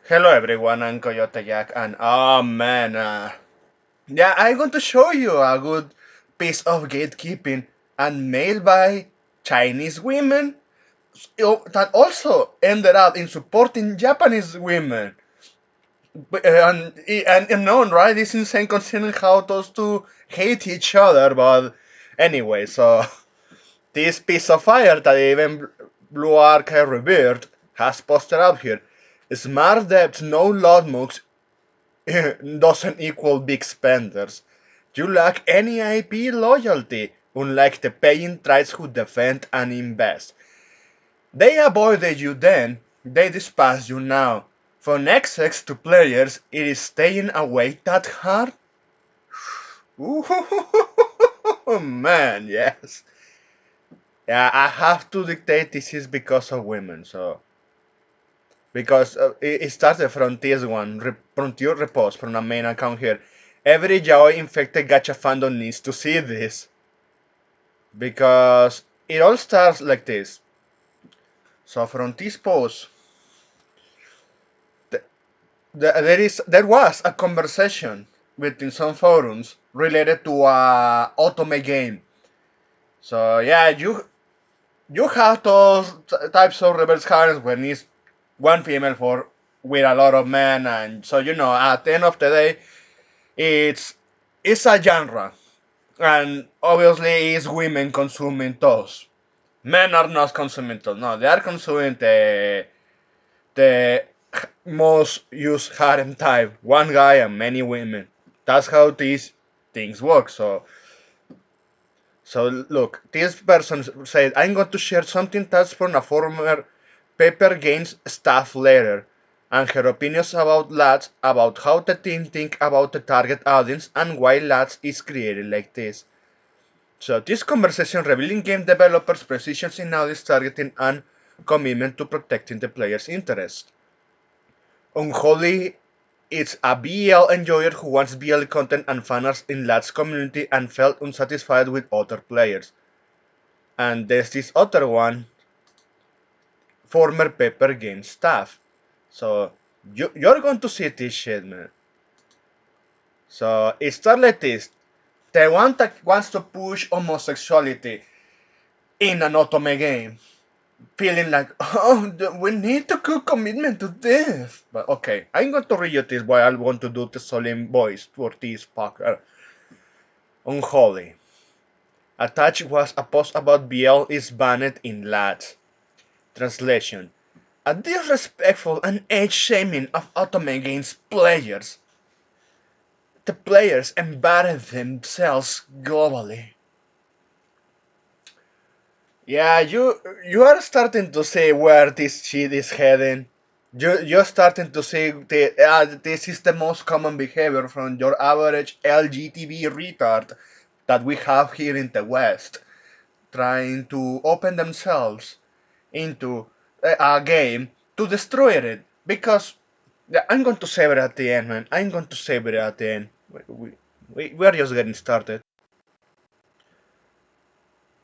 Hello everyone, I'm Coyote Jack, and oh man, yeah, I'm going to show you a good piece of gatekeeping and made by Chinese women that also ended up in supporting Japanese women. And known, right? It's insane considering how those two hate each other, but anyway, so this piece of fire that even Blue Arc revered has posted up here. Smart depths, no loud mooks, doesn't equal big spenders. You lack any IP loyalty, unlike the paying tribes who defend and invest. They avoided you then, they despise you now. For Nexus to players, it is staying away that hard? Ooh, man, yes. Yeah, I have to dictate this is because of women, so. Because it started from this one, from your repost, from the main account here. Every yaoi infected gacha fandom needs to see this. Because it all starts like this. So from this post, there was a conversation within some forums related to a otome game. So yeah, you have those types of reverse harem when it's one female for with a lot of men, and so at the end of the day, it's it's a genre, and obviously it's women consuming those. Men are not consuming those. No, they are consuming the most used harem type, one guy and many women. That's how these things work. So look, this person said, I'm going to share something that's from a former Paper Games staff letter, and her opinions about lads, about how the team think about the target audience, and why lads is created like this. So this conversation revealing game developers' precision in audience targeting and commitment to protecting the player's interest. Unholy is a BL enjoyer who wants BL content and fanarts in lads community and felt unsatisfied with other players. And there's this other one, former Pepper Game staff. So you're going to see this shit, man. So it starts like this. The one that wants to push homosexuality in an otome game, feeling like, oh, we need to do commitment to this. But okay, I'm going to read you this why I want to do the solemn voice for this fucker. Unholy. Attached was a post about BL is banned in lads. Translation. A disrespectful and age-shaming of Otome Games players. The players embarrass themselves globally. Yeah, you are starting to see where this shit is heading. You're starting to see this is the most common behavior from your average LGTB retard that we have here in the West, trying to open themselves into a game to destroy it. Because yeah, I'm going to save it at the end, man. I'm going to save it at the end. We are just getting started.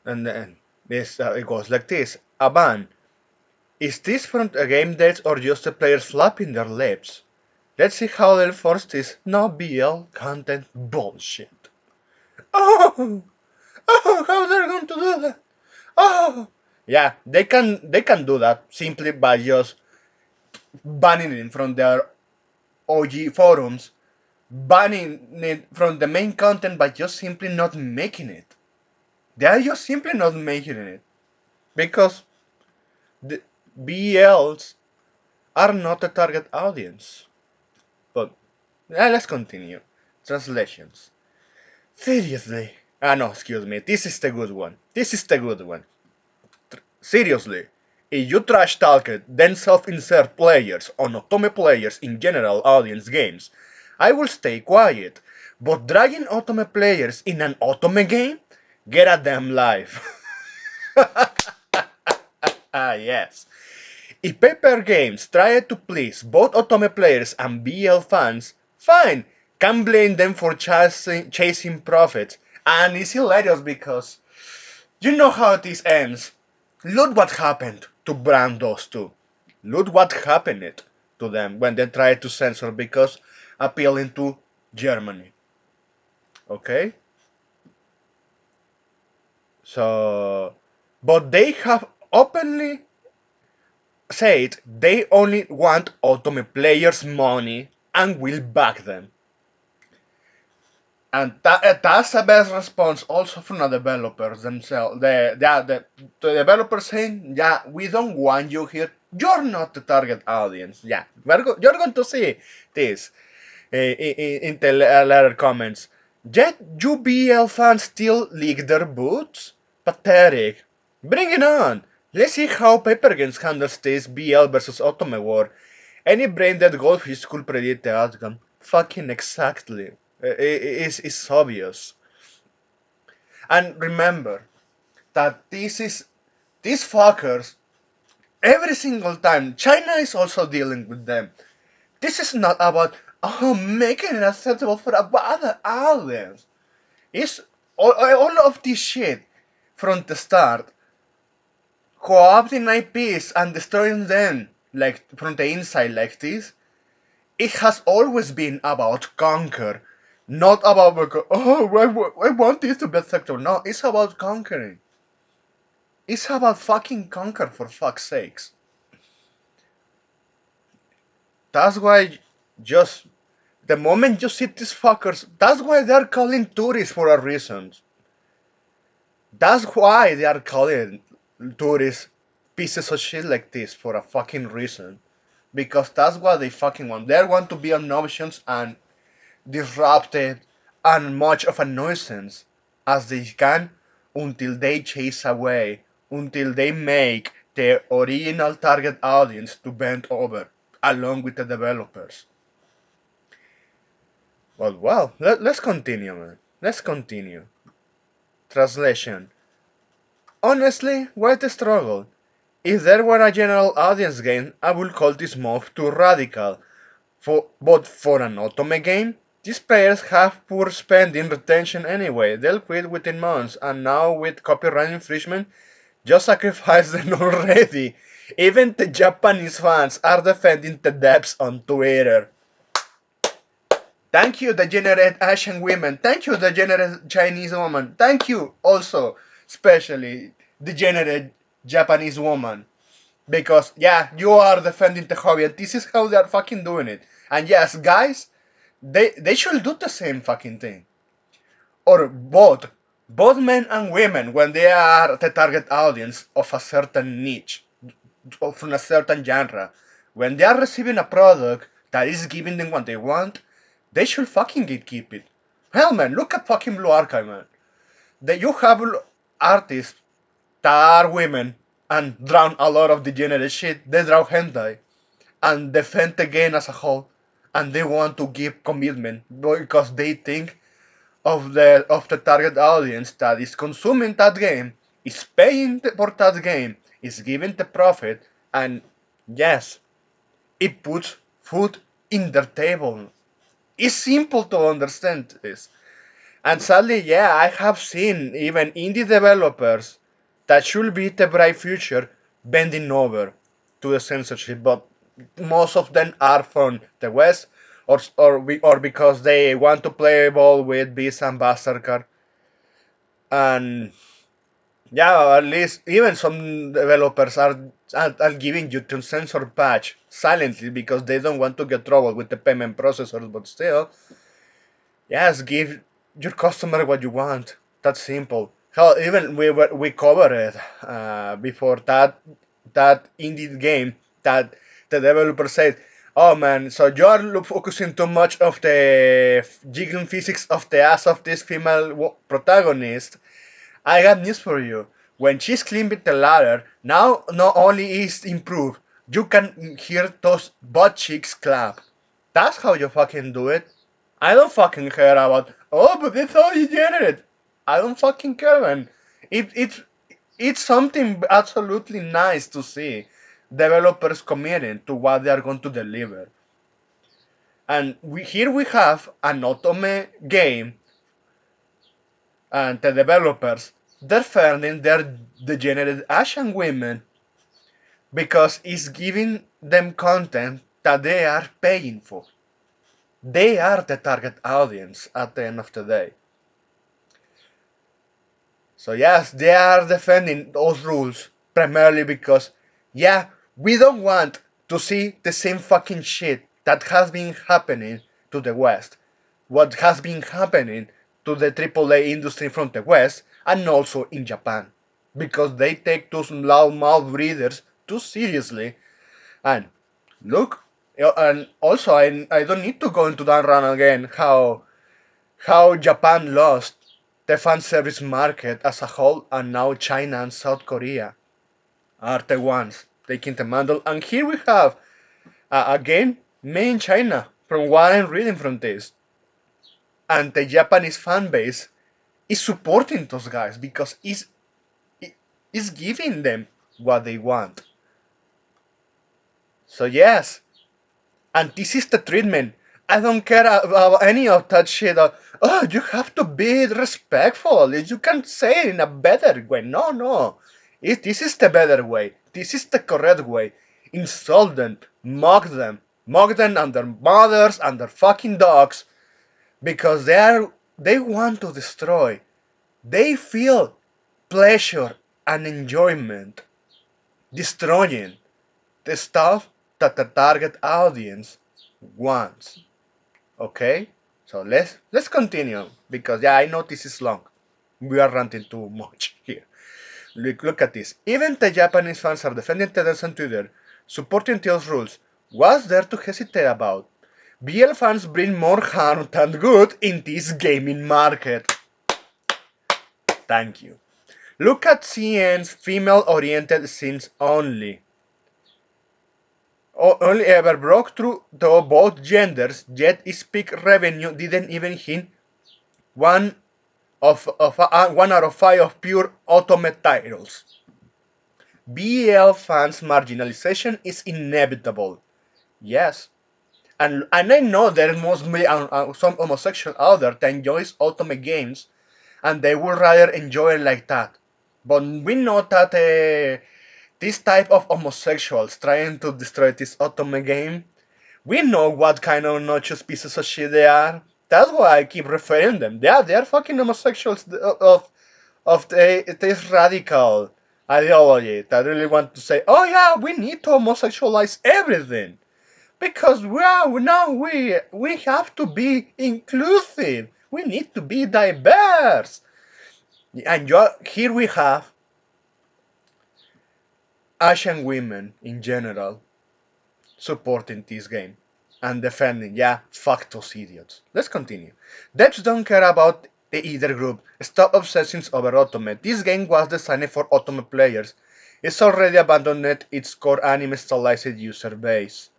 And then it goes like this. A ban. Is this from a game date or just the players flapping their lips? Let's see how they'll force this no BL content bullshit. Oh! Oh, how they're going to do that? Oh! Yeah, they can do that simply by just banning it from their OG forums, banning it from the main content by just simply not making it. They are just simply not making it because the BLs are not the target audience. But let's continue. Translations. Seriously. Ah, no, excuse me. This is the good one. This is the good one. Seriously. If you trash talk it, then self-insert players on Otome players in general audience games, I will stay quiet. But dragging Otome players in an Otome game? Get a damn life. Ah, yes. If Paper Games try to please both Otome players and BL fans, fine, can't blame them for chasing profits. And it's hilarious because you know how this ends. Look what happened to brand those two. Look what happened to them when they try to censor because appealing to Germany. Okay? So, but they have openly said they only want Otome players' money and will back them. And that's the best response also from the developers themselves. The developers saying, yeah, we don't want you here. You're not the target audience. Yeah, you're going to see this in the later comments. Yet UBL fans still lick their boots? Pathetic. Bring it on. Let's see how Paper Games handles this BL versus Otome war. Any brain dead goldfish could predict the outcome. Fucking exactly. It's obvious. And remember that these fuckers every single time China is also dealing with them. This is not about making it acceptable for a other audience. It's all of this shit from the start, co-opting IPs and destroying them like from the inside like this. It has always been about conquer, not about I want this to be acceptable. No, it's about conquering. It's about fucking conquer for fuck's sakes. That's why just the moment you see these fuckers, that's why they're calling tourists for a reason. That's why they are calling tourists pieces of shit like this for a fucking reason. Because that's what they fucking want. They want to be obnoxious and disrupted and much of a nuisance as they can until they chase away, until they make their original target audience to bend over along with the developers. Well, let's continue, man. Let's continue. Translation. Honestly, why the struggle? If there were a general audience game, I would call this move too radical. But for an Otome game, these players have poor spending retention anyway. They'll quit within months, and now with copyright infringement, just sacrifice them already. Even the Japanese fans are defending the devs on Twitter. Thank you, degenerate Asian women. Thank you, degenerate Chinese woman. Thank you also, especially degenerate Japanese woman. Because, yeah, you are defending the hobby, and this is how they are fucking doing it. And yes, guys, they should do the same fucking thing. Or both men and women, when they are the target audience of a certain niche, or from a certain genre, when they are receiving a product that is giving them what they want, they should fucking gatekeep it. Hell, man, look at fucking Blue Archive, man. You have artists that are women and drown a lot of degenerate shit. They draw hentai and defend the game as a whole, and they want to give commitment because they think of the target audience that is consuming that game, is paying for that game, is giving the profit, and yes, it puts food in their table. It's simple to understand this. And sadly, yeah, I have seen even indie developers that should be the bright future bending over to the censorship, but most of them are from the West, or because they want to play ball with Visa and Mastercard, and yeah, at least even some developers are giving you to censor patch silently because they don't want to get trouble with the payment processors, but still, yes, give your customer what you want. That's simple. Hell, even we covered it before that indie game that the developer said, "Oh man, so you are focusing too much of the jiggling physics of the ass of this female protagonist. I got news for you. When she's climbing the ladder, now not only is improved, you can hear those butt cheeks clap. That's how you fucking do it. I don't fucking care about, oh, but it's all degenerate. I don't fucking care, man. It's something absolutely nice to see developers committing to what they are going to deliver. And here we have an Otome game, and the developers defending their degenerate Asian women because it's giving them content that they are paying for. They are the target audience at the end of the day. So yes, they are defending those rules primarily because, yeah, we don't want to see the same fucking shit that has been happening to the West. What has been happening to the AAA industry from the West and also in Japan. Because they take those loudmouth readers too seriously. And look, and also I don't need to go into that run again how Japan lost the fan service market as a whole, and now China and South Korea are the ones taking the mantle. And here we have, again, made in China, from what I'm reading from this. And the Japanese fan base is supporting those guys because it's giving them what they want. So, yes, and this is the treatment. I don't care about any of that shit. Oh, you have to be respectful. You can say it in a better way. No, no. This is the better way. This is the correct way. Insult them. Mock them. Mock them and their mothers and their fucking dogs because they want to destroy. They feel pleasure and enjoyment destroying the stuff that the target audience wants. Okay? So let's continue because yeah, I know this is long. We are ranting too much here. Look at this. Even the Japanese fans are defending Tencent on Twitter, supporting those rules. What's there to hesitate about? BL fans bring more harm than good in this gaming market. Thank you. Look at CN's female-oriented scenes only. Only ever broke through to both genders, yet its peak revenue didn't even hit one one out of five of pure Ultimate titles. BL fans' marginalization is inevitable. Yes. And I know there must be some homosexual out there that enjoys Ultimate games and they would rather enjoy it like that. But we know that this type of homosexuals trying to destroy this Ultimate game, we know what kind of noxious pieces of shit they are. That's why I keep referring them. They are fucking homosexuals of this radical ideology that really want to say, oh yeah, we need to homosexualize everything because we have to be inclusive. We need to be diverse. And here we have Asian women in general supporting this game and defending, yeah, fuck those idiots. Let's continue. Devs don't care about the either group. Stop obsessing over Ultimate. This game was designed for Ultimate players. It's already abandoned its core anime stylized user base.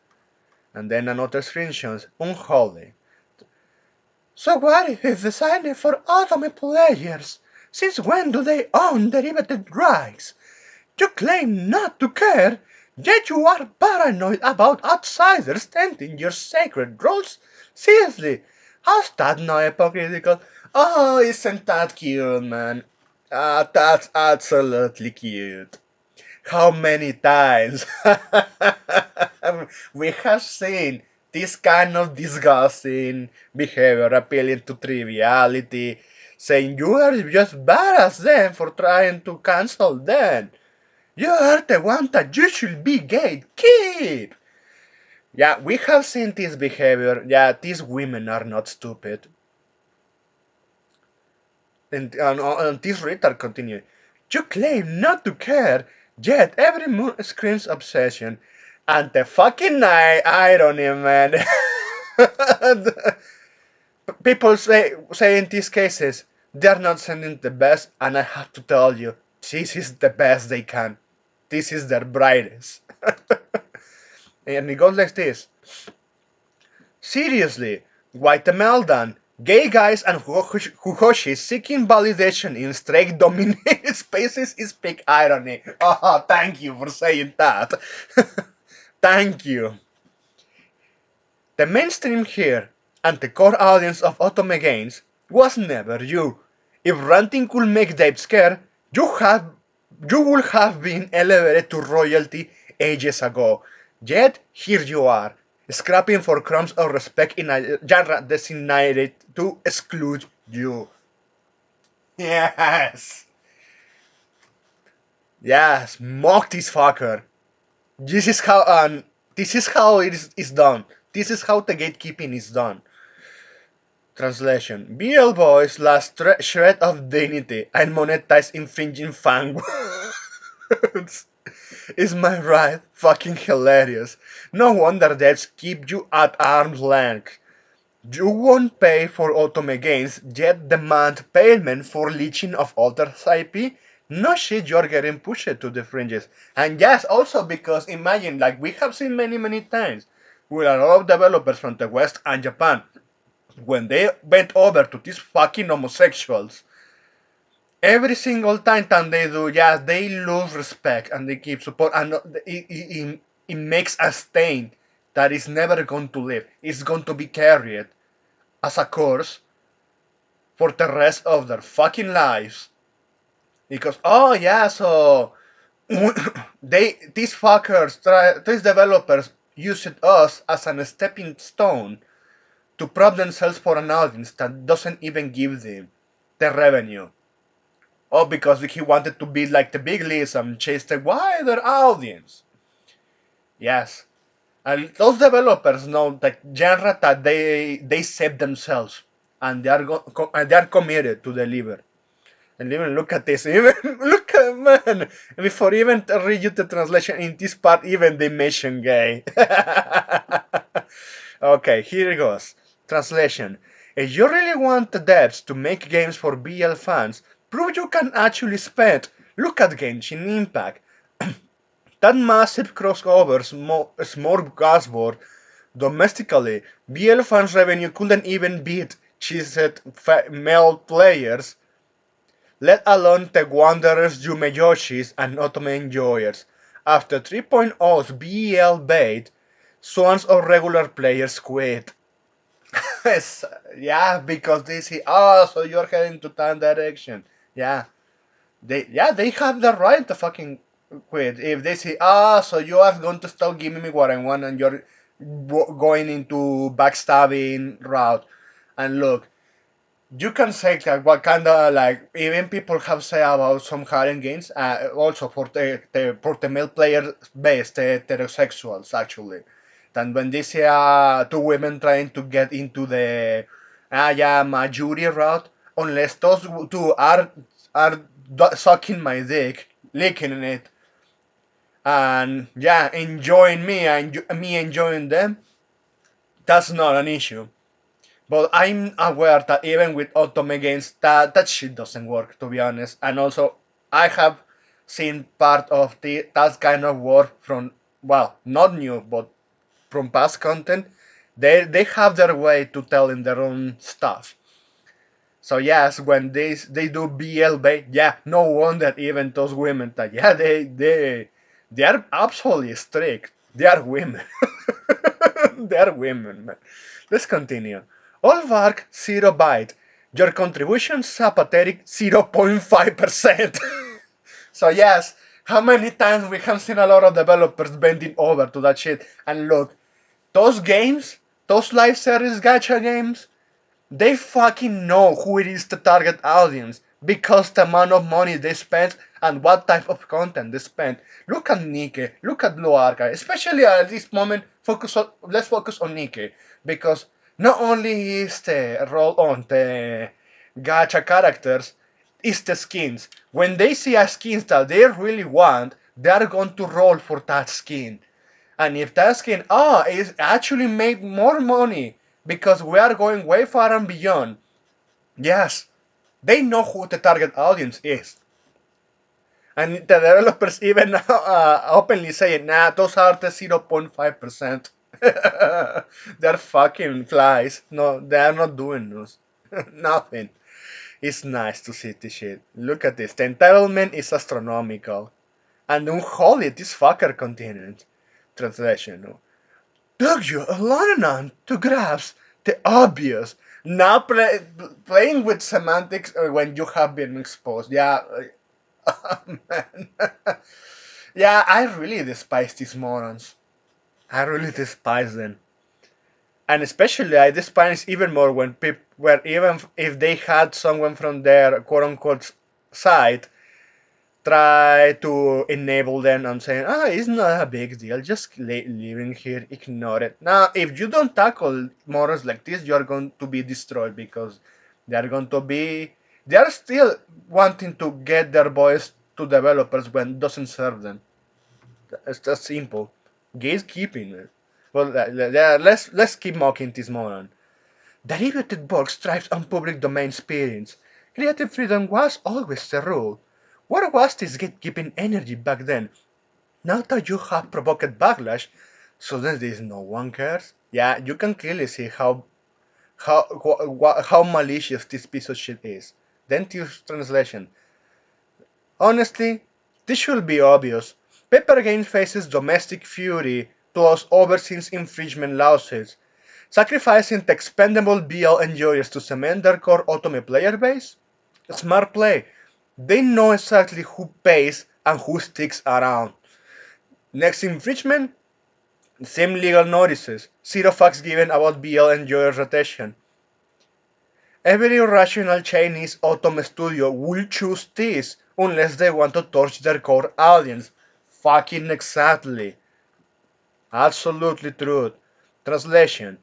And then another screenshot. Unholy. So what if it's designed for Ultimate players? Since when do they own derivative rights? You claim not to care, yet you are paranoid about outsiders tainting your sacred roles? Seriously, how's that not hypocritical? Oh, isn't that cute, man? Ah, that's absolutely cute. How many times we have seen this kind of disgusting behavior appealing to triviality, saying you are just bad as them for trying to cancel them. You are the one that you should be gatekeep. Yeah, we have seen this behavior. Yeah, these women are not stupid. And this retard continued. You claim not to care, yet every moon screams obsession. And the fucking irony, man. People say in these cases, they're not sending the best, and I have to tell you, this is the best they can. This is their brightest. And it goes like this. Seriously, quite a meltdown. Gay guys and Huhoshis seeking validation in straight dominated spaces is peak irony. Oh, thank you for saying that. Thank you. The mainstream here and the core audience of Otome Games was never you. If ranting could make Dave scared, you would have been elevated to royalty ages ago. Yet here you are, scrapping for crumbs of respect in a genre designated to exclude you. Yes. Yes, mock this fucker. This is how is done. This is how the gatekeeping is done. Translation: BL Boys last shred of dignity and monetize infringing fan words. Is my right fucking hilarious? No wonder devs keep you at arm's length. You won't pay for Otome games, yet demand payment for leeching of others' IP? No shit, you're getting pushed to the fringes. And yes, also because imagine, like we have seen many times, with a lot of developers from the West and Japan, when they went over to these fucking homosexuals, every single time that they do, yeah, they lose respect and they keep support, and it makes a stain that is never going to leave. It's going to be carried as a curse for the rest of their fucking lives. Because oh yeah, so these fuckers, these developers used us as a stepping stone to prop themselves for an audience that doesn't even give them the revenue. Oh, because he wanted to be like the big leagues and chase the wider audience. Yes. And those developers know the genre that they set themselves, and they are committed to deliver. And even look at this, even look at man. Before even read you the translation in this part, even they mention gay. Okay, here it goes. Translation. If you really want the devs to make games for BL fans, prove you can actually spend. Look at Genshin Impact. That massive crossover smorgasbord domestically, BL fans' revenue couldn't even beat cheesed male players, let alone the Wanderers, Yumeyoshis, and Otome enjoyers. After 3.0's BL bait, swans of regular players quit. Yes, yeah, because they see, oh, so you're heading to that direction. Yeah, they have the right to fucking quit. If they say, so you are going to stop giving me what I want and you're going into backstabbing route. And look, you can say like what kind of like even people have said about some harem games, also for the male player base, the heterosexuals actually. Then when they see two women trying to get into the yeah majority route, unless those two are sucking my dick, licking it, and yeah enjoying me and me enjoying them, that's not an issue. But I'm aware that even with Otome games, that shit doesn't work, to be honest. And also, I have seen part of that kind of work from, well, not new, but from past content. They have their way to telling their own stuff. So yes, when they do BL bait, yeah, no wonder even those women that yeah they are absolutely strict. They are women. They are women, man. Let's continue. All work, zero bite. Your contribution's a pathetic 0.5%. So yes, how many times we have seen a lot of developers bending over to that shit? And look, those games, those live service gacha games, they fucking know who it is the target audience because the amount of money they spend and what type of content they spend. Look at Nike, look at Blue Archive, especially at this moment. Let's focus on Nike because not only is the role on the gacha characters, it's the skins. When they see a skins that they really want, they are going to roll for that skin. And if that skin, is actually made more money because we are going way far and beyond. Yes, they know who the target audience is. And the developers even openly saying, nah, those are the 0.5%. They're fucking flies. No, they are not doing this. Nothing. It's nice to see this shit. Look at this. The entitlement is astronomical. And unholy this fucker continued. Translation. Took you long enough to grasp the obvious. Now playing with semantics when you have been exposed. Yeah, man. Yeah, I really despise these morons. I really despise them. And especially I despise even more when people, where even if they had someone from their quote unquote side try to enable them and saying, it's not a big deal, just living here, ignore it. Now, if you don't tackle morals like this, you're going to be destroyed because they're going to be, they're still wanting to get their voice to developers when it doesn't serve them. It's just simple. Gatekeeping. Well, let's keep mocking this moron. Derivative work thrives on public domain experience. Creative freedom was always the rule. Where was this gatekeeping energy back then? Now that you have provoked backlash, suddenly no one cares. Yeah, you can clearly see how malicious this piece of shit is. Then to translation. Honestly, this should be obvious. Paper Games faces domestic fury plus overseas infringement lawsuits, sacrificing the expendable BL enjoyers to cement their core Otome player base? Smart play. They know exactly who pays and who sticks around. Next infringement? Same legal notices. Zero fucks given about BL enjoyer rotation. Every rational Chinese Otome studio will choose this unless they want to torch their core audience. Fucking exactly. Absolutely true. Translation.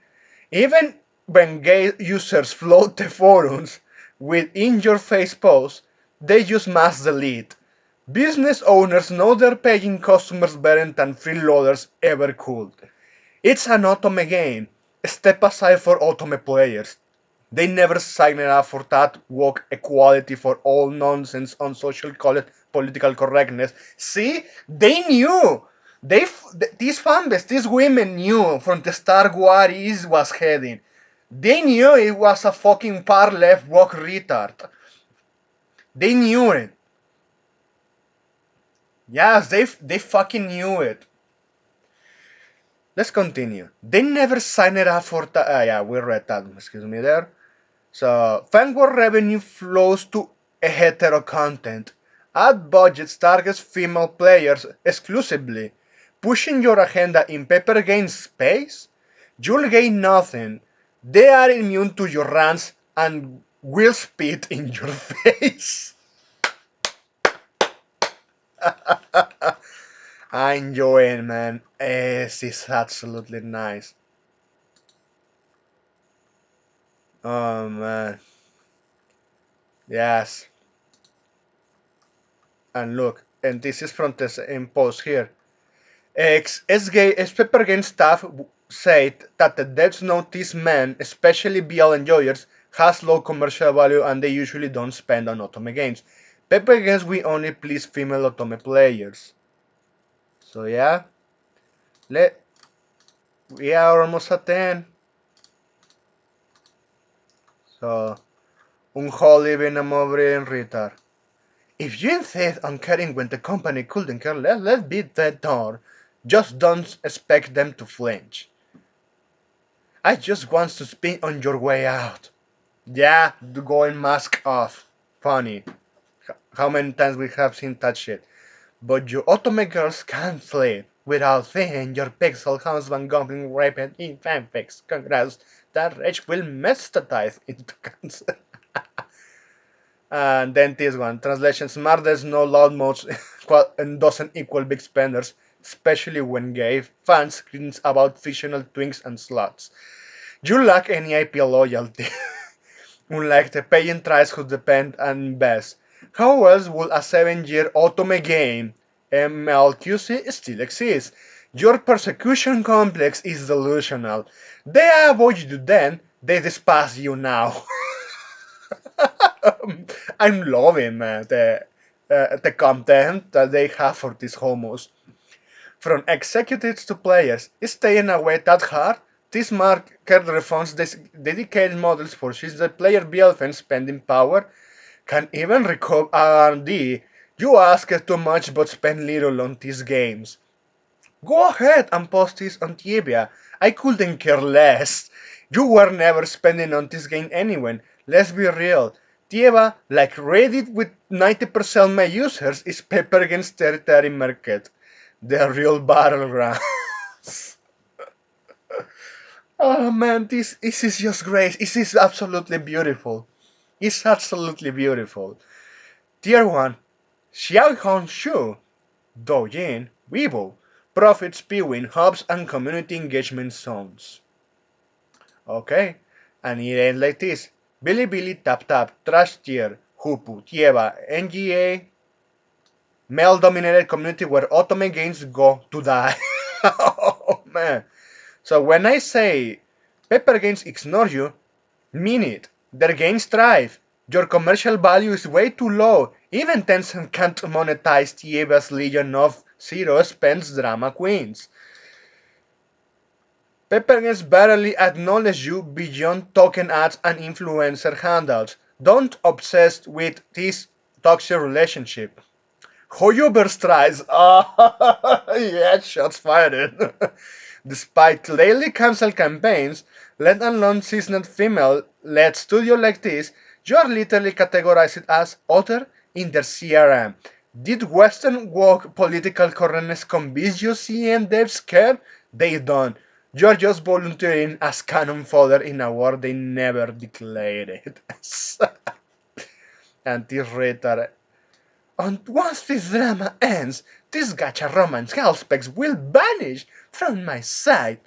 Even when gay users flood the forums with in-your-face posts, they use mass delete. Business owners know they're paying customers better than freeloaders ever could. It's an Otome game. Step aside for Otome players. They never signed up for that woke equality for all nonsense on social political correctness. See, they knew. These fanbase, these women knew from the start what it was heading. They knew it was a fucking far left woke retard. They knew it. Yes, they fucking knew it. Let's continue. They never signed up for that. Yeah, we read that. Excuse me there. So, fanwar revenue flows to a hetero content. Ad budgets targets female players exclusively. Pushing your agenda in paper game space? You'll gain nothing. They are immune to your rants and will spit in your face. I enjoy it, man. This is absolutely nice. Oh, man. Yes. And look, and this is from the same post here. Pepper Game staff said that the Death Notice men, especially BL enjoyers, has low commercial value and they usually don't spend on Otome games. Pepper Games we only please female Otome players. So yeah, let we are almost at 10. So unholy venom over in retard. If you insist on caring when the company couldn't care less, let's beat that door. Just don't expect them to flinch. I just want to spin on your way out. Yeah, the going mask off. Funny. How many times we have seen that shit. But your automakers can't flee without seeing your pixel husband goblin raping in fanfics. Congrats, that rage will metastasize into cancer. And then this one, translation, smartest no loud modes and doesn't equal big spenders, especially when gay fans screams about fictional twinks and sluts. You lack any IP loyalty. Unlike the paying tries who depend and invest. How else would a 7-year Otome game MLQC still exist? Your persecution complex is delusional. They avoid you then, they despise you now. I'm loving the content that they have for these homos. From executives to players, is staying away that hard? This market refunds dedicated models for since the player BLFN spending power can even recover R&D. You ask too much but spend little on these games. Go ahead and post this on Tibia. I couldn't care less. You were never spending on this game anyway. Let's be real. Tibia, like Reddit with 90% my users, is paper against territory market. The real battleground. Oh man, this is just great. This is absolutely beautiful. It's absolutely beautiful. Tier 1, Xiaohong Shu, Douyin, Weibo, Profit Spewing Hubs and Community Engagement Zones. Okay, and it ends like this. Bilibili, Tap Tap, Trash Tier, Hupu, Tieva, NGA, male dominated community where otome games go to die. Oh man. So when I say paper games ignore you, mean it. Their games thrive. Your commercial value is way too low. Even Tencent can't monetize Tieba's legion of zero spends drama queens. Paper games barely acknowledge you beyond token ads and influencer handles. Don't obsess with this toxic relationship. Hoyover's tries. Ah, yeah, shots fired. Despite lately cancelled campaigns, let alone seasoned female-led studio like this, you are literally categorized as other in their CRM. Did Western woke political correctness convince you CM devs care? They don't. You're just volunteering as cannon fodder in a war they never declared. And this rhetoric. And once this drama ends, this gacha romance hellspecs will vanish from my sight.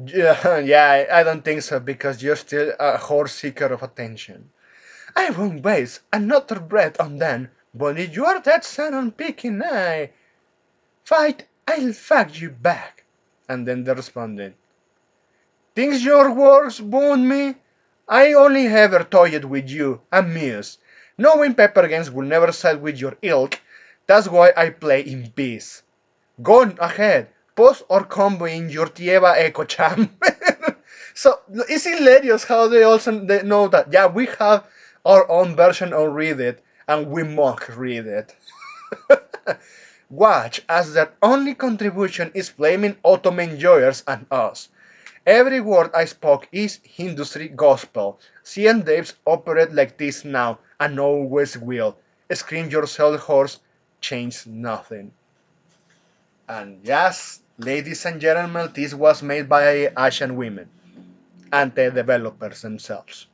Yeah, I don't think so because you're still a horse seeker of attention. I won't waste another breath on them, but if you're that son on picking eye, fight, I'll fuck you back. And then they responded, thinks your words wound me? I only ever toyed with you, amused. Knowing Pepper Games will never side with your ilk, that's why I play in peace. Go ahead, post or combo in your Tieva Echo Champ. So it's hilarious how they know that, yeah, we have our own version of Reddit and we mock Reddit. Watch as their only contribution is blaming autumn enjoyers and us. Every word I spoke is industry gospel. C and Daves operate like this now and always will. Scream yourself horse, change nothing. And yes, ladies and gentlemen, this was made by Asian women and the developers themselves.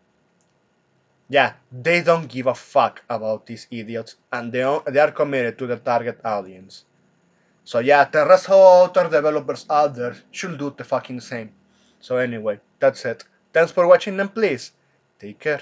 Yeah, they don't give a fuck about these idiots and they are committed to the target audience. So yeah, the rest of other developers out there should do the fucking same. So anyway, that's it. Thanks for watching and please take care.